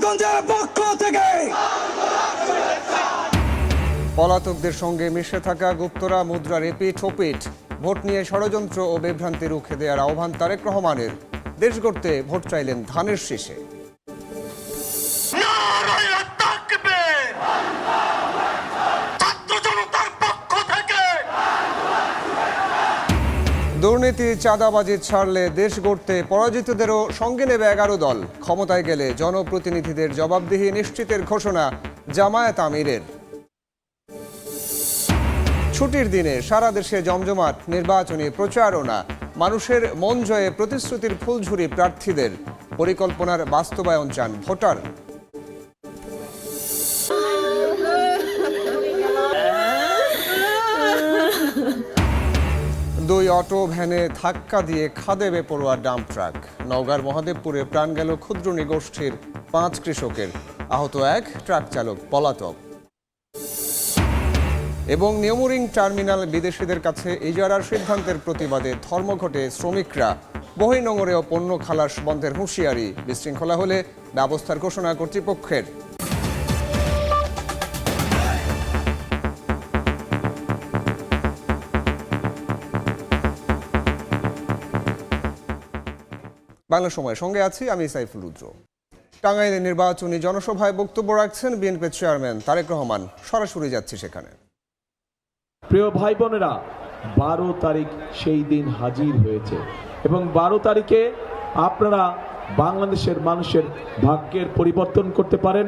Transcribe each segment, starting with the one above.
গোপালগঞ্জের পক্ষ থেকে পলাতকদের সঙ্গে মিশে থাকা গুপ্তরা মুদ্রার এপিঠ ওপিঠ, ভোট নিয়ে ষড়যন্ত্র ও বিভ্রান্তি রুখে দেওয়ার আহ্বান তারেক রহমানের। দেশ গড়তে ভোট চাইলেন ধানের শীষে। দুর্নীতি চাঁদাবাজি ছাড়লে দেশ গড়তে পরাজিতদেরও সঙ্গে নেবে 11 দল। ক্ষমতায় গেলে জনপ্রতিনিধিদের জবাবদিহি নিশ্চিতের ঘোষণা জামায়াত আমিরের। ছুটির দিনে সারা দেশে জমজমাট নির্বাচনী প্রচারণা, মানুষের মন জয়ে প্রতিশ্রুতির ফুলঝুরি প্রার্থীদের। পরিকল্পনার বাস্তবায়ন চান ভোটার। দুই অটো ভ্যানে ধাক্কা দিয়ে খাদে বেপরোয়া ডাম্প ট্রাক। নওগাঁর মহাদেবপুরে প্রাণ গেল ক্ষুদ্র নৃগোষ্ঠীর 5 কৃষকের, আহত 1 ট্রাক চালক পলাতক। এবং নিউমোরিং টার্মিনাল বিদেশিদের কাছে ইজারার সিদ্ধান্তের প্রতিবাদে ধর্মঘটে শ্রমিকরা। বহির্নোঙরেও পণ্য খালাস বন্ধের হুঁশিয়ারি, বিশৃঙ্খলা হলে ব্যবস্থার ঘোষণা কর্তৃপক্ষের। বাংলা সময়ের সঙ্গে আছি আমি সাইফুল রুদ্র। টাঙ্গাইলে নির্বাচনী জনসভায় বক্তব্য রাখছেন বিএনপির চেয়ারম্যান তারেক রহমান। সরাসরি যাচ্ছি সেখানে। প্রিয় ভাই বোনেরা, 12 তারিখ সেই দিন হাজির হয়েছে এবং 12 তারিখে আপনারা বাংলাদেশের মানুষের ভাগ্যের পরিবর্তন করতে পারেন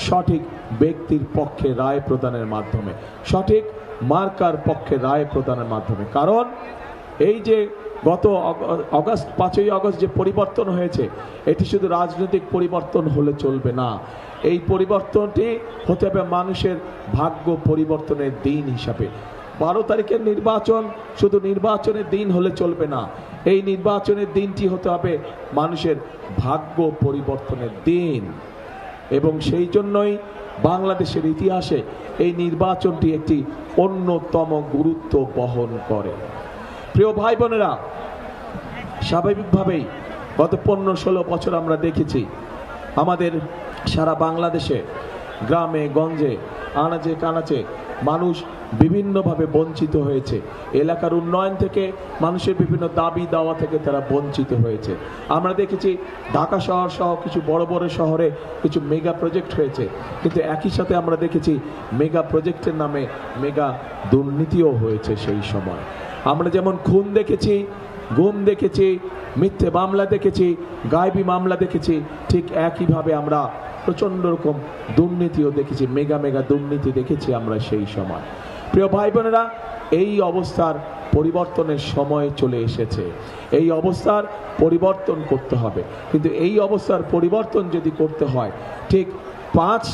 সঠিক ব্যক্তির পক্ষে রায় প্রদানের মাধ্যমে, সঠিক মার্কার পক্ষে রায় প্রদানের মাধ্যমে। কারণ এই যে গত আগস্ট 5ই আগস্ট যে পরিবর্তন হয়েছে, এটি শুধু রাজনৈতিক পরিবর্তন হলে চলবে না। এই পরিবর্তনটি হতে হবে মানুষের ভাগ্য পরিবর্তনের দিন হিসাবে। 12 তারিখের নির্বাচন শুধু নির্বাচনের দিন হলে চলবে না, এই নির্বাচনের দিনটি হতে হবে মানুষের ভাগ্য পরিবর্তনের দিন। এবং সেই জন্যই বাংলাদেশের ইতিহাসে এই নির্বাচনটি একটি অন্যতম গুরুত্ব বহন করে। প্রিয় ভাই বোনেরা, স্বাভাবিকভাবেই গত 15-16 বছর আমরা দেখেছি আমাদের সারা বাংলাদেশে গ্রামে গঞ্জে আনাচে কানাচে মানুষ বিভিন্নভাবে বঞ্চিত হয়েছে। এলাকার উন্নয়ন থেকে মানুষের বিভিন্ন দাবি দাওয়া থেকে তারা বঞ্চিত হয়েছে। আমরা দেখেছি ঢাকা শহর সহ কিছু বড় বড় শহরে কিছু মেগা প্রজেক্ট হয়েছে, কিন্তু একই সাথে আমরা দেখেছি মেগা প্রজেক্টের নামে মেগা দুর্নীতিও হয়েছে। সেই সময় আমরা যেমন খুন দেখেছি, গুম দেখেছি, মিথ্যে মামলা দেখেছি, গায়েবী মামলা দেখেছি, ঠিক একইভাবে আমরা প্রচণ্ড রকম দুর্নীতিও দেখেছি, মেগা মেগা দুর্নীতি দেখেছি আমরা সেই সময়। প্রিয় ভাই বোনেরা, এই অবস্থার পরিবর্তনের সময় চলে এসেছে। এই অবস্থার পরিবর্তন করতে হবে, কিন্তু এই অবস্থার পরিবর্তন যদি করতে হয় ঠিক 5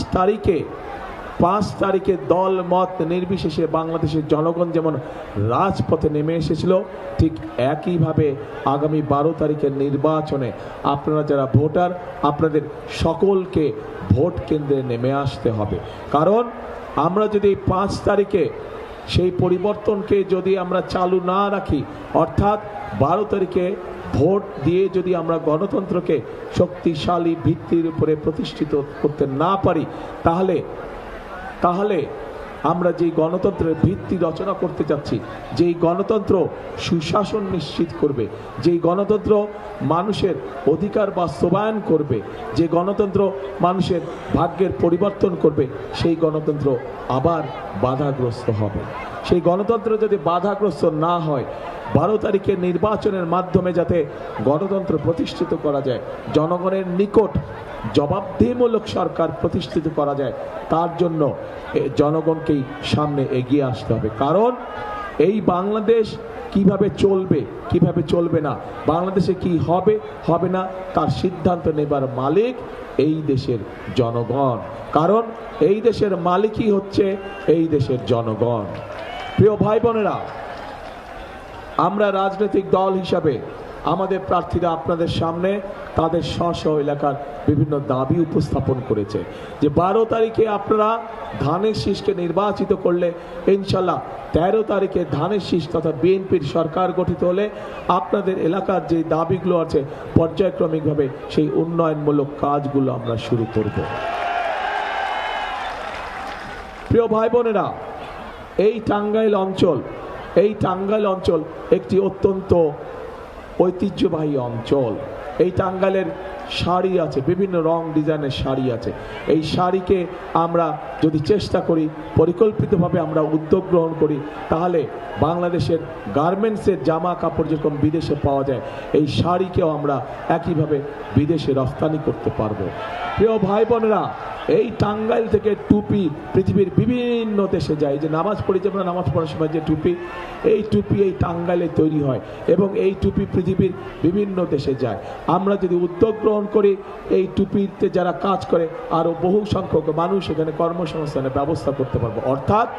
তারিখে দল মত নির্বিশেষে বাংলাদেশের জনগণ যেমন রাজপথে নেমে এসেছিল, ঠিক একইভাবে আগামী 12 তারিখের নির্বাচনে আপনারা যারা ভোটার, আপনাদের সকলকে ভোট কেন্দ্রে নেমে আসতে হবে। কারণ আমরা যদি 5 তারিখে সেই পরিবর্তনকে যদি আমরা চালু না রাখি, অর্থাৎ 12 তারিখে ভোট দিয়ে যদি আমরা গণতন্ত্রকে শক্তিশালী ভিত্তির উপরে প্রতিষ্ঠিত করতে না পারি, তাহলে আমরা যেই গণতন্ত্রের ভিত্তি রচনা করতে যাচ্ছি, যেই গণতন্ত্র সুশাসন নিশ্চিত করবে, যেই গণতন্ত্র মানুষের অধিকার বাস্তবায়ন করবে, যে গণতন্ত্র মানুষের ভাগ্যের পরিবর্তন করবে, সেই গণতন্ত্র আবার বাধাগ্রস্ত হবে। সেই গণতন্ত্র যদি বাধাগ্রস্ত না হয়, 12 তারিখের নির্বাচনের মাধ্যমে যাতে গণতন্ত্র প্রতিষ্ঠিত করা যায়, জনগণের নিকট জবাবদিহিমূলক সরকার প্রতিষ্ঠিত করা যায়, তার জন্য জনগণকেই সামনে এগিয়ে আসতে হবে। কারণ এই বাংলাদেশ কিভাবে চলবে, কিভাবে চলবে না, বাংলাদেশে কি হবে হবে না, তার সিদ্ধান্ত নেবার মালিক এই দেশের জনগণ। কারণ এই দেশের মালিকই হচ্ছে এই দেশের জনগণ। প্রিয় ভাই বোনেরা, আমরা রাজনৈতিক দল হিসাবে আমাদের প্রার্থীরা আপনাদের সামনে তাদের স্ব এলাকার বিভিন্ন দাবি উপস্থাপন করেছে যে 12 তারিখে আপনারা ধানের শীষকে নির্বাচিত করলে ইনশাল্লাহ 13 তারিখে ধানের শীষ তথা বিএনপির সরকার গঠিত হলে আপনাদের এলাকার যে দাবিগুলো আছে পর্যায়ক্রমিকভাবে সেই উন্নয়নমূলক কাজগুলো আমরা শুরু করব। প্রিয় ভাই বোনেরা, এই টাঙ্গাইল অঞ্চল একটি অত্যন্ত ঐতিহ্যবাহী অঞ্চল। এই টাঙ্গাইলের শাড়ি আছে, বিভিন্ন রং ডিজাইনের শাড়ি আছে। এই শাড়িকে আমরা যদি চেষ্টা করি, পরিকল্পিতভাবে আমরা উদ্যোগ গ্রহণ করি, তাহলে বাংলাদেশের গার্মেন্টসের জামা কাপড় যেরকম বিদেশে পাওয়া যায়, এই শাড়িকেও আমরা একইভাবে বিদেশে রপ্তানি করতে পারবো। প্রিয় ভাই বোনেরা, এই টাঙ্গাইল থেকে টুপি পৃথিবীর বিভিন্ন দেশে যায়। যে নামাজ পড়ি, যে আমরা নামাজ পড়ার সময় যে টুপি, এই টুপি এই টাঙ্গাইলে তৈরি হয় এবং এই টুপি পৃথিবীর বিভিন্ন দেশে যায়। আমরা যদি উদ্যোগ গ্রহণ করি, এই টুপিতে যারা কাজ করে আরো বহু সংখ্যক মানুষ এখানে কর্মসংস্থানের ব্যবস্থা করতে পারবো। অর্থাৎ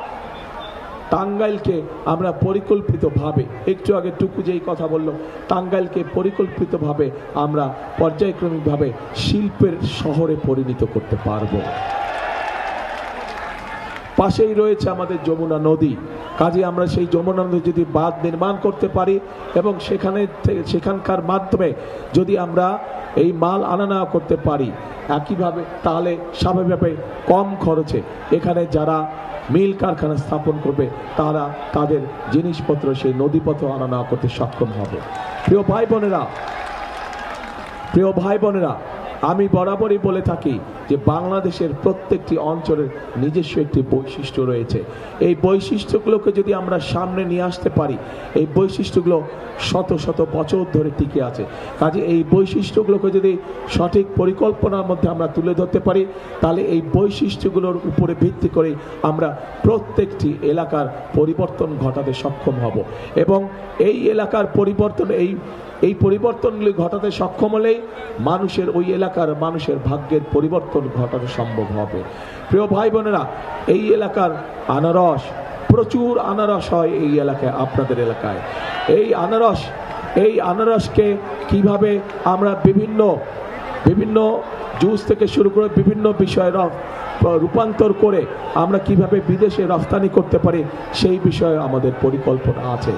টাঙ্গাইলকে আমরা পরিকল্পিতভাবে, একটু আগে টুকু যেই কথা বলল, টাঙ্গাইলকে পরিকল্পিতভাবে আমরা পর্যায়ক্রমিকভাবে শিল্পের শহরে পরিণত করতে পারবো। পাশেই রয়েছে আমাদের যমুনা নদী। কাজে আমরা সেই যমুনা নদী যদি বাঁধ নির্মাণ করতে পারি এবং সেখানকার মাধ্যমে যদি আমরা এই মাল আনা নেওয়া করতে পারি একইভাবে, তাহলে স্বাভাবিকভাবে কম খরচে এখানে যারা মিল কারখানা স্থাপন করবে তারা তাদের জিনিসপত্র সেই নদীপথে আনা নেওয়া করতে সক্ষম হবে। প্রিয় ভাই বোনেরা, আমি বরাবরই বলে থাকি যে বাংলাদেশের প্রত্যেকটি অঞ্চলের নিজস্ব একটি বৈশিষ্ট্য রয়েছে। এই বৈশিষ্ট্যগুলোকে যদি আমরা সামনে নিয়ে আসতে পারি, এই বৈশিষ্ট্যগুলো শত শত বছর ধরে টিকে আছে। কাজে এই বৈশিষ্ট্যগুলোকে যদি সঠিক পরিকল্পনার মধ্যে আমরা তুলে ধরতে পারি, তাহলে এই বৈশিষ্ট্যগুলোর উপরে ভিত্তি করে আমরা প্রত্যেকটি এলাকার পরিবর্তন ঘটাতে সক্ষম হব এবং এই এলাকার পরিবর্তন, এই পরিবর্তনগুলি ঘটাতে সক্ষম হলেই মানুষের, ওই এলাকার মানুষের ভাগ্যের পরিবর্তন ঘটানো সম্ভব হবে। প্রিয় ভাই বোনেরা, এই এলাকার আনারস, প্রচুর আনারস হয় এই এলাকায়, আপনাদের এলাকায়। এই আনারসকে কিভাবে আমরা বিভিন্ন জুস থেকে শুরু করে বিভিন্ন বিষয়ে রূপান্তর করে আমরা কিভাবে বিদেশে রপ্তানি করতে পারি, সেই বিষয়ে আমাদের পরিকল্পনা আছে।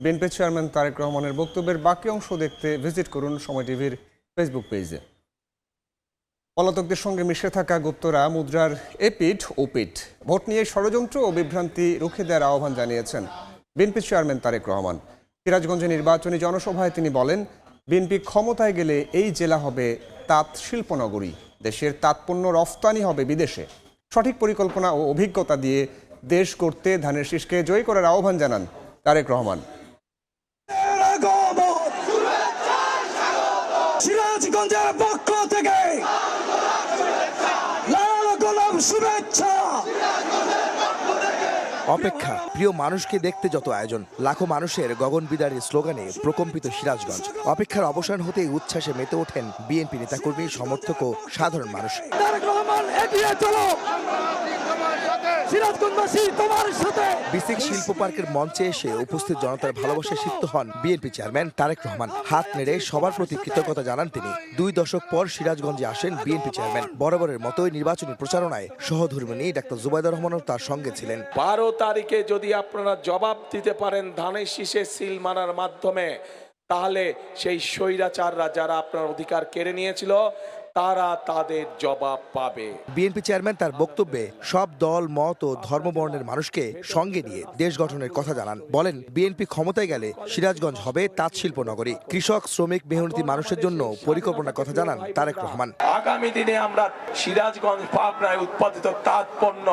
বিএনপি চেয়ারম্যান তারেক রহমানের বক্তব্যের বাকি অংশ দেখতে ভিজিট করুন সময় টিভির ফেসবুক পেজে। পলাতকদের সঙ্গে মিশে থাকা গুপ্তরা মুদ্রার এপিঠ ওপিঠ, ভোট নিয়ে ষড়যন্ত্র ও বিভ্রান্তি রুখে দেওয়ার আহ্বান জানিয়েছেন বিএনপি চেয়ারম্যান তারেক রহমান। সিরাজগঞ্জে নির্বাচনী জনসভায় তিনি বলেন, বিএনপি ক্ষমতায় গেলে এই জেলা হবে তাঁত শিল্পনগরী, দেশের তাঁতপণ্য রফতানি হবে বিদেশে। সঠিক পরিকল্পনা ও অভিজ্ঞতা দিয়ে দেশ গড়তে ধানের শীষকে জয়ী করার আহ্বান জানান তারেক রহমান। সিরাজগঞ্জের পক্ষ থেকে লাল গোলাপ শুভেচ্ছা। অপেক্ষা, প্রিয় মানুষকে দেখতে যত আয়োজন, লাখো মানুষের গগন বিদারী স্লোগানে প্রকম্পিত সিরাজগঞ্জ। অপেক্ষার অবসান হতেই উচ্ছ্বাসে মেতে ওঠেন বিএনপি নেতাকর্মী, সমর্থক ও সাধারণ মানুষ। তারেক রহমান, এগিয়ে চলো, সিরাজগঞ্জবাসী তোমার সাথে। বিসিক শিল্প পার্কের মঞ্চে এসে উপস্থিত জনতার ভালোবাসায় সিক্ত হন বিএনপি চেয়ারম্যান তারেক রহমান। হাত নেড়ে সবার প্রতি কৃতজ্ঞতা জানান তিনি। 2 দশক পর সিরাজগঞ্জে আসেন বিএনপি চেয়ারম্যান। বরাবরের মতোই নির্বাচনী প্রচারণায় সহধর্মিণী ডাক্তার জুবাইদা রহমানও তার সঙ্গে ছিলেন। 12 তারিখে যদি আপনারা জবাব দিতে পারেন ধানের শীষে সিল মারার মাধ্যমে, তাহলে সেই স্বৈরাচাররা যারা আপনার অধিকার কেড়ে নিয়েছিল তারা তাদের জবাব পাবে। বিএনপি চেয়ারম্যান তার বক্তব্যে সব দল, মত ও ধর্মবর্ণের মানুষকে সঙ্গে নিয়ে দেশ গঠনের কথা জানান। বলেন, বিএনপি ক্ষমতায় গেলে সিরাজগঞ্জ হবে তাঁত শিল্প নগরী। কৃষক, শ্রমিক, মেহনতি মানুষের জন্য পরিকল্পনার কথা জানান তারেক রহমান। আগামী দিনে আমরা সিরাজগঞ্জ, পাবনায় উৎপাদিত তাঁত পণ্য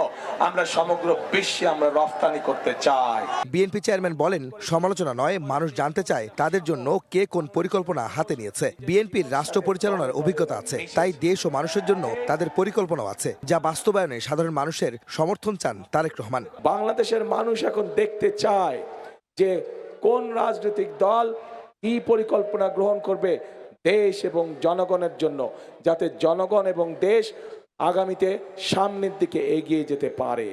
আমরা সমগ্র বিশ্বে আমরা রপ্তানি করতে চাই। বিএনপি চেয়ারম্যান বলেন, সমালোচনা নয়, মানুষ জানতে চায় তাদের জন্য কে কোন পরিকল্পনা হাতে নিয়েছে। বিএনপির রাষ্ট্র পরিচালনার অভিজ্ঞতা আছে, তাই দেশ ও মানুষের জন্য তাদের পরিকল্পনাও আছে, যা বাস্তবায়নে সাধারণ মানুষের সমর্থন চান তারেক রহমান। বাংলাদেশের মানুষ এখন দেখতে চায় যে কোন রাজনৈতিক দল কি পরিকল্পনা গ্রহণ করবে দেশ এবং জনগণের জন্য, যাতে জনগণ এবং দেশ আগামীতে সামনের দিকে এগিয়ে যেতে পারে।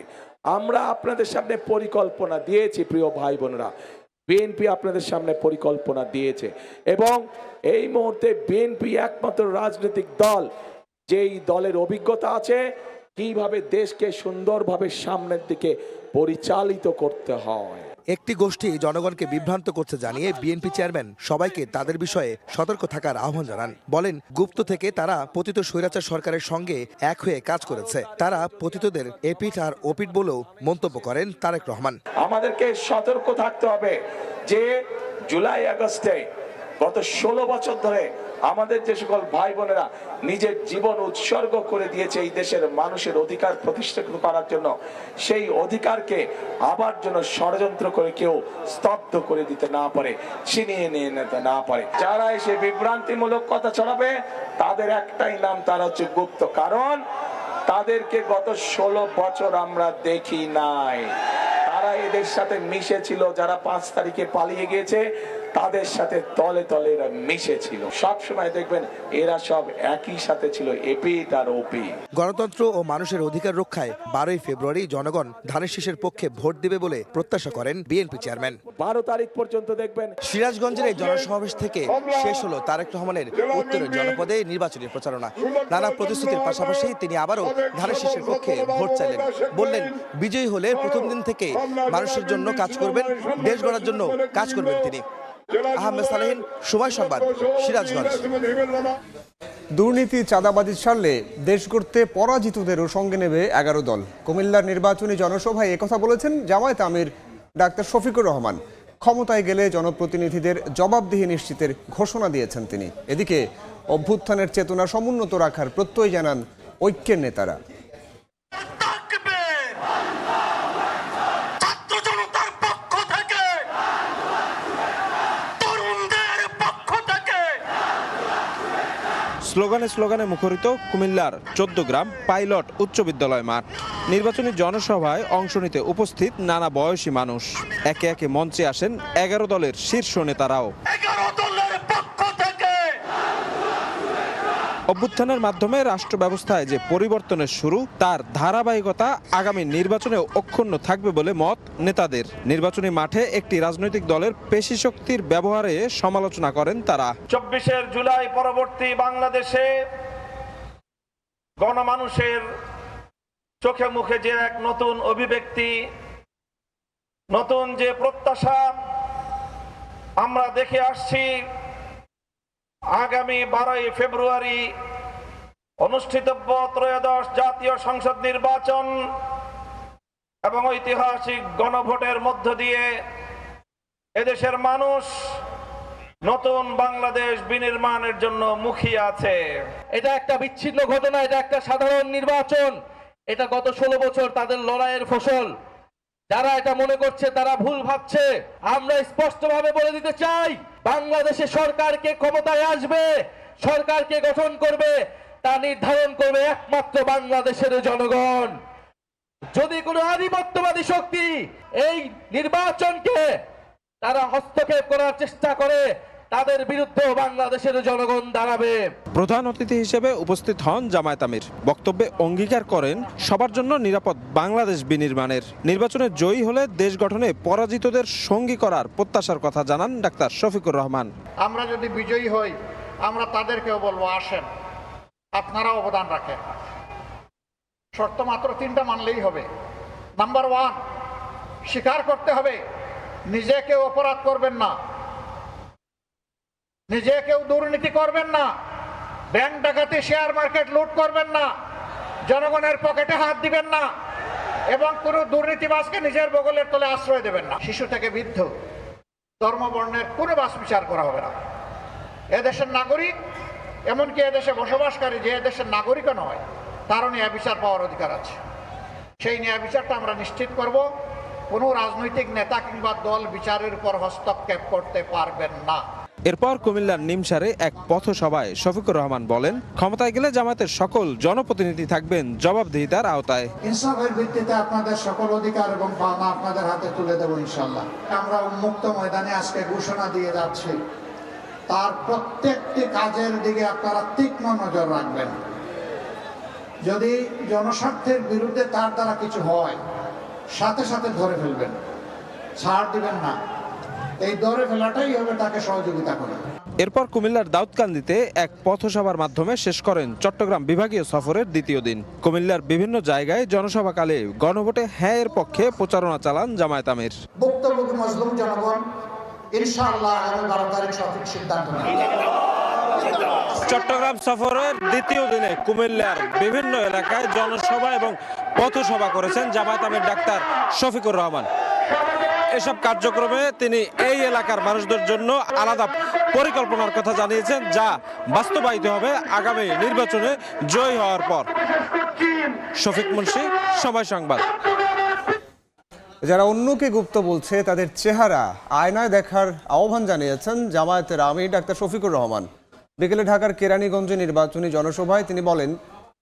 আমরা আপনাদের সামনে পরিকল্পনা দিয়েছি প্রিয় ভাই বোনেরা। বিএনপি আপনাদের সামনে পরিকল্পনা দিয়েছে এবং এই মুহূর্তে বিএনপি একমাত্র রাজনৈতিক দল যেই দলের অভিজ্ঞতা আছে কিভাবে দেশকে সুন্দরভাবে সামনের দিকে পরিচালিত করতে হয়। একটি গোষ্ঠী জনগণকে বিভ্রান্ত করছে জানিয়ে বিএনপি চেয়ারম্যান সবাইকে তাদের বিষয়ে সতর্ক থাকার আহ্বান জানান। বলেন, গুপ্ত থেকে তারা পতিত স্বৈরাচার সরকারের সঙ্গে এক হয়ে কাজ করেছে। তারা পতিতদের এপিঠ আর ওপিঠ বলেও মন্তব্য করেন তারেক রহমান। আমাদেরকে সতর্ক থাকতে হবে যে জুলাই আগস্টে গত 16 বছর ধরে আমাদের যে সকল ভাই বোনেরা নিজের জীবন উৎসর্গ করে দিয়েছে এই দেশের মানুষের অধিকার প্রতিষ্ঠিত করার জন্য, সেই অধিকারকে আবার যেন ষড়যন্ত্র করে কেউ স্তব্ধ করে দিতে না পারে, ছিনিয়ে নিয়ে নিতে না পারে। যারা এসে বিভ্রান্তিমূলক কথা ছড়াবে তাদের একটাই নাম, তারা হচ্ছে গুপ্ত। কারণ তাদেরকে গত 16 বছর আমরা দেখি নাই। তারা এদের সাথে মিশে ছিল, যারা 5 তারিখে পালিয়ে গিয়েছে তাদের সাথে তলে তলে এরা মিশে ছিল। সবসময় দেখবেন এরা সব একই সাথে ছিল, এপিঠ আর ওপি। গণতন্ত্র ও মানুষের অধিকার রক্ষায় 12 ফেব্রুয়ারি জনগণ ধানের শীষের পক্ষে ভোট দেবে বলে প্রত্যাশা করেন বিএনপি চেয়ারম্যান। 12 তারিখ পর্যন্ত দেখবেন। সিরাজগঞ্জের এই জনসমাবেশ থেকে শেষ হলো তারেক রহমানের উত্তরের জনপদে নির্বাচনী প্রচারণা। নানা প্রতিশ্রুতির পাশাপাশি তিনি আবারও ধানের শীষের পক্ষে ভোট চাইলেন। বললেন, বিজয়ী হলে প্রথম দিন থেকে মানুষের জন্য কাজ করবেন, দেশ গড়ার জন্য কাজ করবেন তিনি। আহমেদ সালেহীন, সময় সংবাদ, সিরাজগঞ্জ। দুর্নীতি চাঁদাবাজি ছাড়লে দেশ গড়তে পরাজিতদেরও সঙ্গে নেবে 11 দল। কুমিল্লার নির্বাচনী জনসভায় একথা বলেছেন জামায়াত আমির ডাক্তার শফিকুর রহমান। ক্ষমতায় গেলে জনপ্রতিনিধিদের জবাবদিহি নিশ্চিতের ঘোষণা দিয়েছেন তিনি। এদিকে অভ্যুত্থানের চেতনা সমুন্নত রাখার প্রত্যয় জানান ঐক্যের নেতারা। স্লোগানে স্লোগানে মুখরিত কুমিল্লার 14 গ্রাম পাইলট উচ্চ বিদ্যালয় মাঠ। নির্বাচনী জনসভায় অংশ নিতে উপস্থিত নানা বয়সী মানুষ। একে একে মঞ্চে আসেন 11 দলের শীর্ষ নেতারাও। অভ্যুত্থানের মাধ্যমে রাষ্ট্র ব্যবস্থায় যে পরিবর্তনের শুরু, তার ধারাবাহিকতা আগামী নির্বাচনেও অক্ষুণ্ণ থাকবে বলে মত নেতাদের। নির্বাচনী মাঠে একটি রাজনৈতিক দলের পেশি শক্তির ব্যবহারে সমালোচনা করেন তারা। 24 জুলাই পরবর্তী বাংলাদেশে গণমানুষের চোখে মুখে যে এক নতুন অভিব্যক্তি, নতুন যে প্রত্যাশা আমরা দেখে আসছি, আগামী 12 ফেব্রুয়ারি অনুষ্ঠিতব্য ত্রয়োদশ জাতীয় সংসদ নির্বাচন এবং ঐতিহাসিক গণভোটের মধ্য দিয়ে এদেশের মানুষ নতুন বাংলাদেশ বিনির্মাণের জন্য মুখিয়ে আছে। এটা একটা বিচ্ছিন্ন ঘটনা, এটা একটা সাধারণ নির্বাচন। এটা গত 16 বছর তাদের লড়াইয়ের ফসল। যারা এটা মনে করছে তারা ভুল ভাবছে। আমরা স্পষ্টভাবে বলে দিতে চাই, বাংলাদেশে সরকারকে ক্ষমতায় আসবে, সরকারকে গঠন করবে, তা নির্ধারণ করবে একমাত্র বাংলাদেশের জনগণ। যদি কোনো আধিপত্যবাদী শক্তি এই নির্বাচনকে তারা হস্তক্ষেপ করার চেষ্টা করে, তাদের বিরুদ্ধে বাংলাদেশের জনগণ দাঁড়াবে। প্রধান অতিথি হিসেবে উপস্থিত হন জামায়াত আমির। বক্তব্যে অঙ্গীকার করেন সবার জন্য নিরাপদ বাংলাদেশ বিনির্মাণের। নির্বাচনে জয়ী হলে দেশ গঠনে পরাজিতদের সঙ্গী করার প্রত্যাশার কথা জানান ডাক্তার শফিকুর রহমান। আমরা যদি বিজয়ী হই, আমরা তাদেরকেও বলবো, আসেন আপনারা অবদান রাখেন। শর্ত মাত্র 3টা মানলেই হবে। নাম্বার 1, স্বীকার করতে হবে নিজে কেউ অপরাধ করবেন না, নিজে কেউ দুর্নীতি করবেন না, ব্যাংক ডাকাতি, শেয়ার মার্কেট লুট করবেন না, জনগণের পকেটে হাত দিবেন না এবং কোনো দুর্নীতিবাজকে নিজের বগলের তলে আশ্রয় দেবেন না। শিশু থেকে বৃদ্ধ, ধর্ম বর্ণের কোনো বাস বিচার করা হবে না। এদেশের নাগরিক, এমনকি এদেশে বসবাসকারী যে এদেশের নাগরিকও নয়, তারও ন্যায় বিচার পাওয়ার অধিকার আছে। সেই ন্যায় বিচারটা আমরা নিশ্চিত করব। কোনো রাজনৈতিক নেতা কিংবা দল বিচারের উপর হস্তক্ষেপ করতে পারবেন না। এরপর কুমিল্লার নিমসারে এক পথসভায় শফিকুর রহমান বলেন, ক্ষমতায় গেলে জামায়াতের সকল জনপ্রতিনিধি থাকবেন জবাবদিহিতার আওতায়। ইনসাফের ভিত্তিতে আপনাদের সকল অধিকার এবং পাওনা আপনাদের হাতে তুলে দেব ইনশাআল্লাহ। আমরা উন্মুক্ত ময়দানে আজকে ঘোষণা দিয়ে যাচ্ছি, তার প্রত্যেকটি কাজের দিকে আপনারা তীক্ষ্ণ নজর রাখবেন। যদি জনস্বার্থের বিরুদ্ধে তার দ্বারা কিছু হয়, সাথে সাথে ধরে ফেলবেন, ছাড় দিবেন না। এই ধরে ফেলাটাই হবে তাকে সহযোগিতা করা। এরপর কুমিল্লার দাউদকান্দিতে এক পথসভার মাধ্যমে শেষ করেন চট্টগ্রাম বিভাগীয় সফরের দ্বিতীয় দিন। কুমিল্লার বিভিন্ন জায়গায় জনসভাকালে গণভোটে হ্যাঁ এর পক্ষে প্রচারণা চালান জামায়াত আমির। ভুক্তভোগী মজলুম জনগণ ইনশাআল্লাহ আগামী 12 তারিখ সঠিক সিদ্ধান্ত নেবে। চট্টগ্রাম সফরের দ্বিতীয় দিনে কুমিল্লার বিভিন্ন এলাকায় জনসভা এবং পথসভা করেছেন জামায়াত আমির ডাক্তার শফিকুর রহমান। এসব কার্যক্রমে তিনি এই এলাকার মানুষদের জন্য আলাদা পরিকল্পনার কথা জানিয়েছেন, যা বাস্তবায়িত হবে আগামী নির্বাচনে জয়ী হওয়ার পর। শফিক মুন্সি, সময় সংবাদ। যারা অন্যকে গুপ্ত বলছে তাদের চেহারা আয়নায় দেখার আহ্বান জানিয়েছেন জামায়াতের আমির ডাক্তার শফিকুর রহমান। বিকেলে ঢাকার কেরানীগঞ্জে নির্বাচনী জনসভায় তিনি বলেন,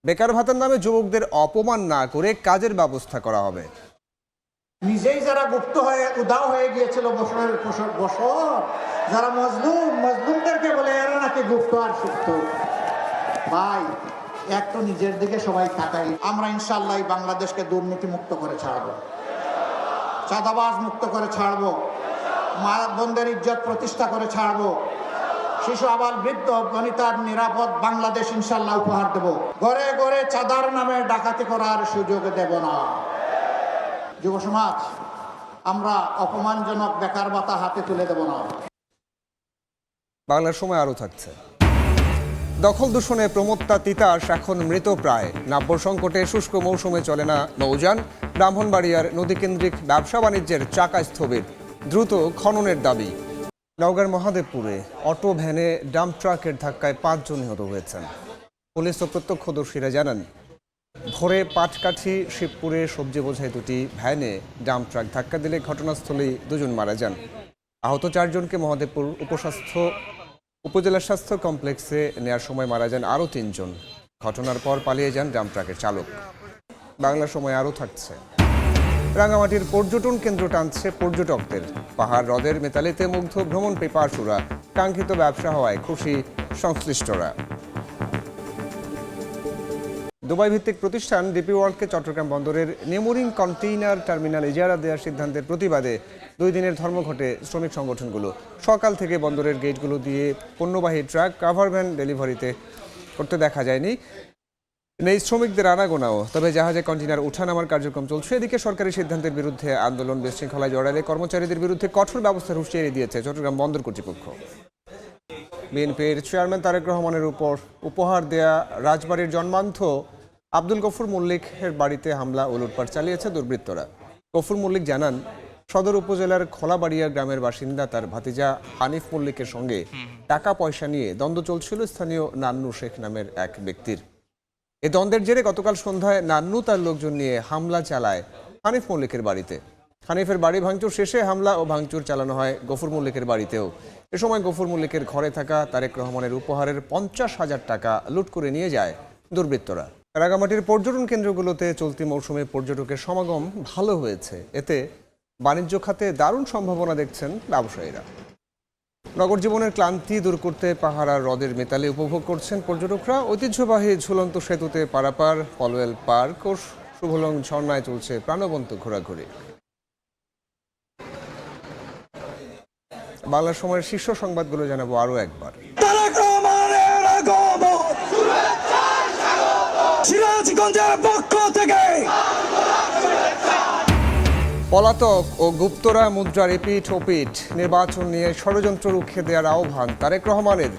বেকার ভাতার নামে যুবকদের অপমান না করে কাজের ব্যবস্থা করা হবে। নিজেই যারা গুপ্ত হয়ে উদাও হয়ে গিয়েছিল বছর যারা মজলুমদেরকে বলে এরা নাকি গুপ্ত আর সুপ্ত। ভাই একটু নিজের দিকে সবাই তাকাই। আমরা ইনশাআল্লাহ বাংলাদেশকে দুর্নীতি মুক্ত করে ছাড়বো, চাঁদাবাজ মুক্ত করে ছাড়বো, মা বোনদের ইজ্জত প্রতিষ্ঠা করে ছাড়বো, শিশু আবাল বৃদ্ধ বনিতার নিরাপদ বাংলাদেশ ইনশাআল্লাহ উপহার দেব। ঘরে ঘরে চাঁদার নামে ডাকাতি করার সুযোগ দেব না। যুব সমাজ, আমরা অপমানজনক বেকার ভাতা হাতে তুলে দেব না। বাংলার সময় আরও থাকছে। দখল দূষণে প্রমত্তা তিতাস এখন মৃতপ্রায়। নাব্য সংকটে শুষ্ক মৌসুমে চলে না নৌযান। ব্রাহ্মণবাড়িয়ার নদীকেন্দ্রিক ব্যবসা বাণিজ্যের চাকা স্থবির। দ্রুত খননের দাবি। নওগাঁর মহাদেবপুরে অটো ভ্যানে ডাম্প ট্রাকের ধাক্কায় 5 জন নিহত হয়েছেন। পুলিশ ও প্রত্যক্ষদর্শীরা জানান, ভোরে পাটকাঠি শিবপুরে সবজি বোঝাই দুটি ভ্যানে ডাম্প ট্রাক ধাক্কা দিলে ঘটনাস্থলেই 2 জন মারা যান। আহত 4 জনকে মহাদেবপুর উপজেলা স্বাস্থ্য কমপ্লেক্সে নেয়ার সময় মারা যান আরও 3 জন। ঘটনার পর পালিয়ে যান ডাম্প ট্রাকের চালক। বাংলা সময় আরও থাকছে। রাঙামাটির পর্যটন কেন্দ্র টানছে পর্যটকদের। পাহাড় হ্রদের মেতালিতে মুগ্ধ ভ্রমণ পিপাসুরা। কাঙ্ক্ষিত ব্যবসা হওয়ায় খুশি সংশ্লিষ্টরা। দুবাই ভিত্তিক প্রতিষ্ঠান ডিপি ওয়ার্ল্ডকে চট্টগ্রাম বন্দরের নেমোরিং কন্টেইনার টার্মিনাল ইজারা দেওয়ার সিদ্ধান্তের প্রতিবাদে 2 দিনের ধর্মঘটে শ্রমিক সংগঠনগুলো। সকাল থেকে বন্দরের গেটগুলো দিয়ে পণ্যবাহী ট্রাক কাভার ভ্যান ডেলিভারিতে করতে দেখা যায়নি। নেই শ্রমিকদের আনাগোনাও। তবে জাহাজে কন্টেইনার ওঠানামার কার্যক্রম চলছে। এদিকে সরকারি সিদ্ধান্তের বিরুদ্ধে আন্দোলন বিশৃঙ্খলায় জড়ালে কর্মচারীদের বিরুদ্ধে কঠোর ব্যবস্থার হুঁশিয়ারি দিয়েছে চট্টগ্রাম বন্দর কর্তৃপক্ষ। বিএনপির চেয়ারম্যান তারেক রহমানের উপর উপহার দেয়া রাজবাড়ির জন্মান্ধ আব্দুল গফুর মল্লিকের বাড়িতে হামলা ও লুটপাট চালিয়েছে দুর্বৃত্তরা। গফুর মল্লিক জানান, সদর উপজেলার খোলাবাড়িয়া গ্রামের বাসিন্দা তার ভাতিজা হানিফ মল্লিকের সঙ্গে টাকা পয়সা নিয়ে দ্বন্দ্ব চলছিল স্থানীয় নান্নু শেখ নামের এক ব্যক্তির। এই দ্বন্দ্বের জেরে গতকাল সন্ধ্যায় নান্নু তার লোকজন নিয়ে হামলা চালায় হানিফ মল্লিকের বাড়িতে। হানিফের বাড়ি ভাঙচুর শেষে হামলা ও ভাঙচুর চালানো হয় গফুর মল্লিকের বাড়িতেও। এ সময় গফুর মল্লিকের ঘরে থাকা তারেক রহমানের উপহারের 50,000 টাকা লুট করে নিয়ে যায় দুর্বৃত্তরা। রাঙামাটির পর্যটন কেন্দ্রগুলোতে চলতি মৌসুমে পর্যটকের সমাগম ভালো হয়েছে। এতে বাণিজ্য খাতে দারুণ সম্ভাবনা দেখছেন ব্যবসায়ীরা। নগর জীবনের ক্লান্তি দূর করতে পাহাড় আর হ্রদের মেতালে উপভোগ করছেন পর্যটকরা। ঐতিহ্যবাহী ঝুলন্ত সেতুতে পারাপার, পলওয়েল পার্ক ও শুভলং ঝর্ণায় চলছে প্রাণবন্ত ঘোরাঘুরি। বাংলা সময়ের শীর্ষ সংবাদগুলো জানাবো আরও একবার। তারেক রহমানের আগমন সিরাজগঞ্জের পক্ষ থেকে। পলাতক ও গুপ্তরা মুদ্রার এপিঠ ওপিঠ। নির্বাচন নিয়ে ষড়যন্ত্র রুখে দেওয়ার আহ্বান তারেক রহমানের।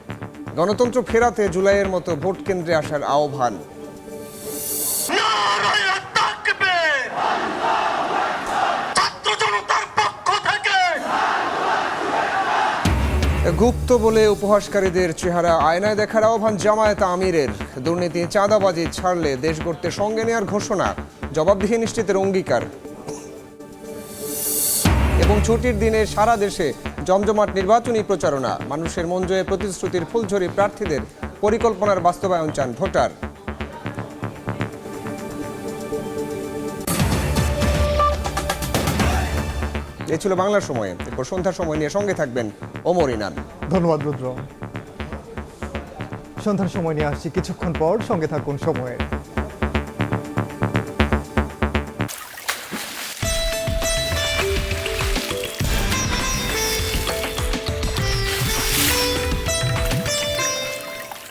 গণতন্ত্র ফেরাতে জুলাইয়ের মতো ভোট কেন্দ্রে আসার আহ্বান। গুপ্ত বলে উপহাসকারীদের চেহারা আয়নায় দেখার আহ্বান জামায়াত আমিরের। দুর্নীতি চাঁদাবাজি ছাড়লে দেশ গড়তে সঙ্গে নেওয়ার ঘোষণা। জবাবদিহি নিশ্চিতের অঙ্গীকার। এবং ছুটির দিনে সারা দেশে জমজমাট নির্বাচনী প্রচারণা। মানুষের মন জয়ে প্রতিশ্রুতির ফুলঝুরি প্রার্থীদের পরিকল্পনার বাস্তবায়ন চান ভোটার। এই ছিল বাংলার সময়ে। এরপর সন্ধ্যার সময় নিয়ে সঙ্গে থাকবেন ওমর ইনান। ধন্যবাদ রুদ্র। সন্ধ্যার সময় নিয়ে আসছি কিছুক্ষণ পর, সঙ্গে থাকুন সময়ের।